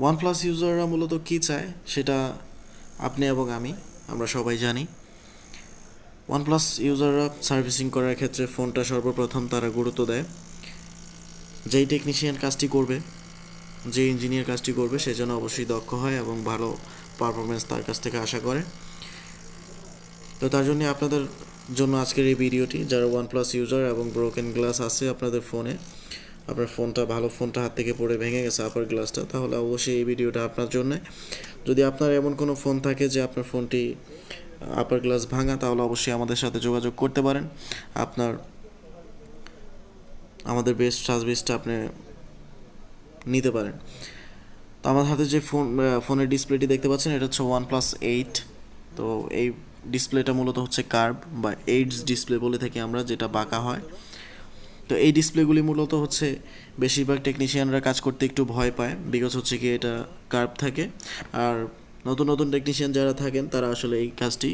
OnePlus ইউজাররা মূলত কী চায় সেটা আপনি এবং আমরা সবাই জানি। ওয়ানপ্লাস ইউজাররা সার্ভিসিং করার ক্ষেত্রে ফোনটা সর্বপ্রথম তারা গুরুত্ব দেয় যেই টেকনিশিয়ান কাজটি করবে, যে ইঞ্জিনিয়ার কাজটি করবে সে যেন অবশ্যই দক্ষ হয় এবং ভালো পারফরমেন্স তার কাছ থেকে আশা করে। তো তার জন্য আপনাদের জন্য আজকের এই ভিডিওটি। যারা ওয়ানপ্লাস ইউজার এবং ব্রোকেন গ্লাস আছে আপনাদের ফোনে, আপনার ফোনটা হাত থেকে পড়ে ভেঙে গেছে আপার গ্লাসটা, তাহলে অবশ্যই এই ভিডিওটা আপনার জন্য। যদি আপনার এমন কোনো ফোন থাকে যে আপনার ফোনটি আপার গ্লাস ভাঙা, তাহলে অবশ্যই আমাদের সাথে যোগাযোগ করতে পারেন। আমাদের বেস্ট সার্ভিসটা আপনি নিতে পারেন। তো আমার হাতে যে ফোনের ডিসপ্লেটি দেখতে পাচ্ছেন এটা হচ্ছে OnePlus 8। তো এই ডিসপ্লেটা মূলত হচ্ছে কার্ভ বা এইডস ডিসপ্লে বলে থাকি আমরা, যেটা বাঁকা হয়। তো এই ডিসপ্লেগুলি মূলত হচ্ছে বেশিরভাগ টেকনিশিয়ানরা কাজ করতে একটু ভয় পায়, বিকজ হচ্ছে কি এটা কার্ভ থাকে। আর নতুন নতুন টেকনিশিয়ান যারা থাকেন তারা আসলে এই কাজটি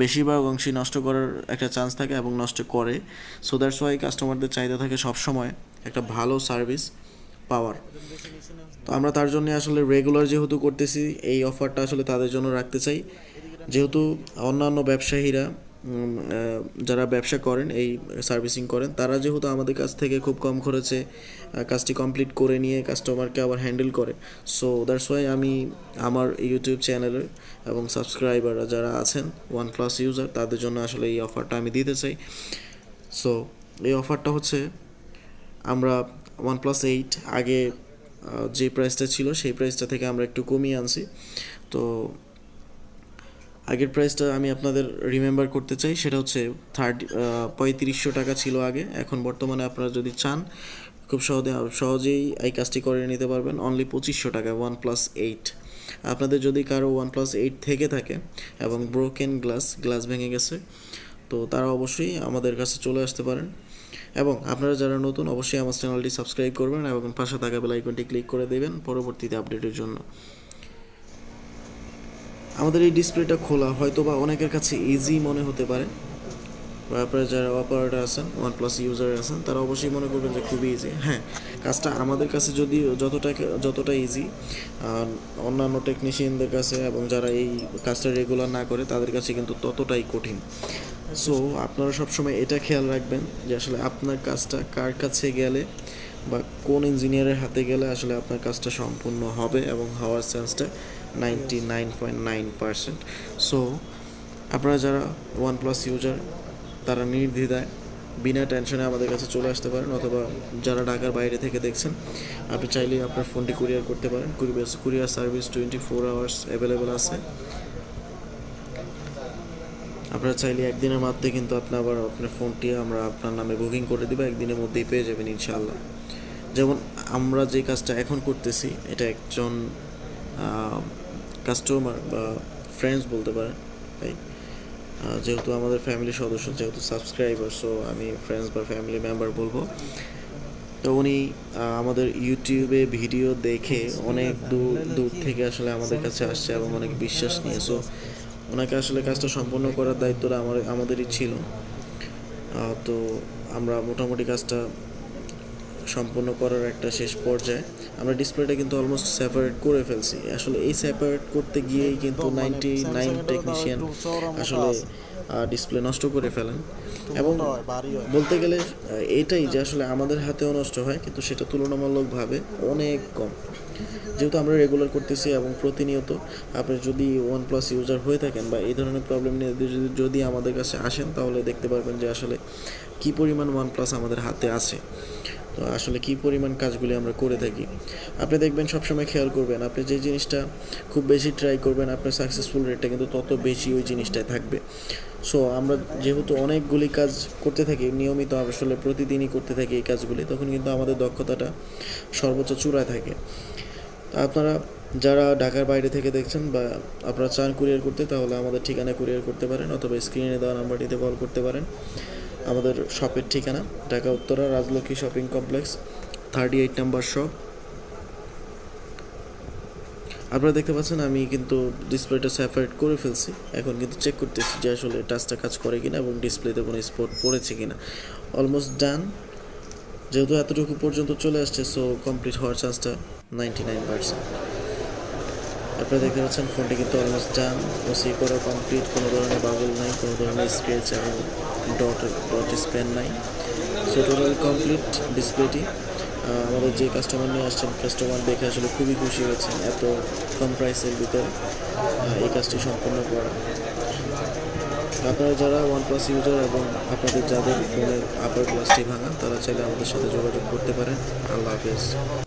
বেশিরভাগ অংশই নষ্ট করার একটা চান্স থাকে এবং নষ্ট করে। সো দ্যাটস ওয়াই কাস্টমারদের চাহিদা থাকে সবসময় একটা ভালো সার্ভিস পাওয়ার। তো আমরা তার জন্য আসলে রেগুলার যেহেতু করতেছি, এই অফারটা আসলে তাদের জন্য রাখতে চাই। যেহেতু অন্যান্য ব্যবসায়ীরা যারা ব্যবসা করেন, এই সার্ভিসিং করেন, তারা যেহেতু আমাদের কাছ থেকে খুব কম খরচে কাজটি কমপ্লিট করে নিয়ে কাস্টমারকে আবার হ্যান্ডেল করে। সো দ্যাটস ওয়াই আমি আমার ইউটিউব চ্যানেলের এবং সাবস্ক্রাইবাররা যারা আছেন OnePlus ইউজার, তাদের জন্য আসলে এই অফারটা আমি দিতে চাই। সো এই অফারটা হচ্ছে আমরা OnePlus 8 আগে যে প্রাইসটা ছিল সেই প্রাইসটা থেকে আমরা একটু কমিয়ে আনছি। তো আগের প্রাইসটা আমি আপনাদের রিমেম্বার করতে চাই, সেটা হচ্ছে 3500 টাকা ছিল আগে। এখন বর্তমানে আপনারা যদি চান খুব সহজেই এই কাজটি করে নিতে পারবেন অনলি 2500 টাকা OnePlus 8। আপনাদের যদি কারো OnePlus 8 থেকে থাকে এবং ব্রোকেন গ্লাস ভেঙে গেছে, তো তারা অবশ্যই আমাদের কাছে চলে আসতে পারেন। এবং আপনারা যারা নতুন, অবশ্যই আমার চ্যানেলটি সাবস্ক্রাইব করবেন এবং পাশে থাকা বেল আইকনটি ক্লিক করে দেবেন পরবর্তীতে আপডেটের জন্য। আমাদের এই ডিসপ্লেটা খোলা হয়তো বা অনেকের কাছে ইজি মনে হতে পারে, বা আপনারা যারা অপারেটর আছেন, OnePlus ইউজার আছেন, তারা অবশ্যই মনে করবেন যে খুবই ইজি। হ্যাঁ, কাজটা আমাদের কাছে যদি যতটা ইজি, অন্যান্য টেকনিশিয়ানদের কাছে এবং যারা এই কাজটা রেগুলার না করে তাদের কাছে কিন্তু ততটাই কঠিন। সো আপনারা সবসময় এটা খেয়াল রাখবেন যে আসলে আপনার কাজটা কার কাছে গেলে বা কোন ইঞ্জিনিয়ারের হাতে গেলে আসলে আপনার কাজটা সম্পূর্ণ হবে এবং হওয়ার চান্সটা 99.9%। সো আপনারা যারা OnePlus ইউজার, তারা নির্দ্বিধায় বিনা টেনশনে আমাদের কাছে চলে আসতে পারেন, অথবা যারা ঢাকার বাইরে থেকে দেখছেন, আপনি চাইলেই আপনার ফোনটি কুরিয়ার করতে পারেন। কুরিয়ার সার্ভিস 24 আওয়ার্স অ্যাভেলেবেল আছে। আপনারা চাইলে একদিনের মধ্যে কিন্তু আপনার ফোনটি আমরা আপনার নামে বুকিং করে দেবো, একদিনের মধ্যেই পেয়ে যাবেন ইনশাআল্লাহ। যেমন আমরা যে কাজটা এখন করতেছি, এটা একজন কাস্টমার বা ফ্রেন্ডস বলতে পারেন, তাই যেহেতু আমাদের ফ্যামিলি সদস্য, যেহেতু সাবস্ক্রাইবার, সো আমি ফ্রেন্ডস বা ফ্যামিলি মেম্বার বলবো। তো উনি আমাদের ইউটিউবে ভিডিও দেখে অনেক দূর থেকে আসলে আমাদের কাছে আসছে এবং অনেক বিশ্বাস নিয়ে। সো ওনাকে আসলে কাজটা সম্পন্ন করার দায়িত্বটা আমাদেরই ছিল। তো আমরা মোটামুটি কাজটা সম্পন্ন করার একটা শেষ পর্যায়ে আমরা ডিসপ্লেটা কিন্তু অলমোস্ট সেপারেট করে ফেলছি। আসলে এই সেপারেট করতে গিয়েই কিন্তু 99 টেকনিশিয়ান আসলে ডিসপ্লে নষ্ট করে ফেলেন। এবং বলতে গেলে এটাই যে আসলে আমাদের হাতেও নষ্ট হয়, কিন্তু সেটা তুলনামূলকভাবে অনেক কম, যেহেতু আমরা রেগুলার করতেছি এবং প্রতিনিয়ত। আপনি যদি OnePlus ইউজার হয়ে থাকেন বা এই ধরনের প্রবলেম নিয়ে যদি আমাদের কাছে আসেন, তাহলে দেখতে পারবেন যে আসলে কী পরিমাণ OnePlus আমাদের হাতে আছে, তো আসলে কী পরিমাণ কাজগুলি আমরা করে থাকি। আপনি দেখবেন, সবসময় খেয়াল করবেন, আপনি যে জিনিসটা খুব বেশি ট্রাই করবেন, আপনার সাকসেসফুল রেটটা কিন্তু তত বেশি ওই জিনিসটায় থাকবে। সো আমরা যেহেতু অনেকগুলি কাজ করতে থাকি নিয়মিত, আসলে প্রতিদিনই করতে থাকি এই কাজগুলি, তখন কিন্তু আমাদের দক্ষতাটা সর্বোচ্চ চূড়ায় থাকে। আপনারা যারা ঢাকার বাইরে থেকে দেখছেন বা আপনারা চান কুরিয়ার করতে, তাহলে আমাদের ঠিকানায় কুরিয়ার করতে পারেন, অথবা স্ক্রিনে দেওয়া নাম্বারটিতে কল করতে পারেন। আমাদের শপের ঠিকানা Dhaka Uttara Rajlakshmi shopping complex, 38 number shop. আপনারা দেখতে পাচ্ছেন আমি কিন্তু ডিসপ্লেটা সেপারেট করে ফেলছি। এখন কিন্তু চেক করতেছি যে আসলে টাচটা কাজ করে কিনা এবং ডিসপ্লেতে কোনো স্পট পড়েছে কিনা। অলমোস্ট ডান, যেহেতু এতটুকু পর্যন্ত চলে আসছে, সো কমপ্লিট হওয়ার চান্সটা 99%। আপনারা দেখতে পাচ্ছেন ফোনটি কিন্তু অলমোস্ট ডান, ওসি করা কমপ্লিট, কোনো ধরনের বাবল নাই, কোনো ধরনের স্ক্র্যাচ এবং ডট স্প্যান নাই। সো টোটালি কমপ্লিট ডিসপ্লেটি। আমাদের যে কাস্টমার নিয়ে আসছেন, কাস্টমার দেখে আসলে খুবই খুশি হয়েছেন, এত কম প্রাইসের ভিতরে এই কাজটি সম্পন্ন করা। আপনারা যারা ওয়ানপ্লাস ইউজার এবং আপনাদের যাদের ফোনের আপার গ্লাসটি ভাঙা, তারা চাইলে আমাদের সাথে যোগাযোগ করতে পারেন। আল্লাহ হাফেজ।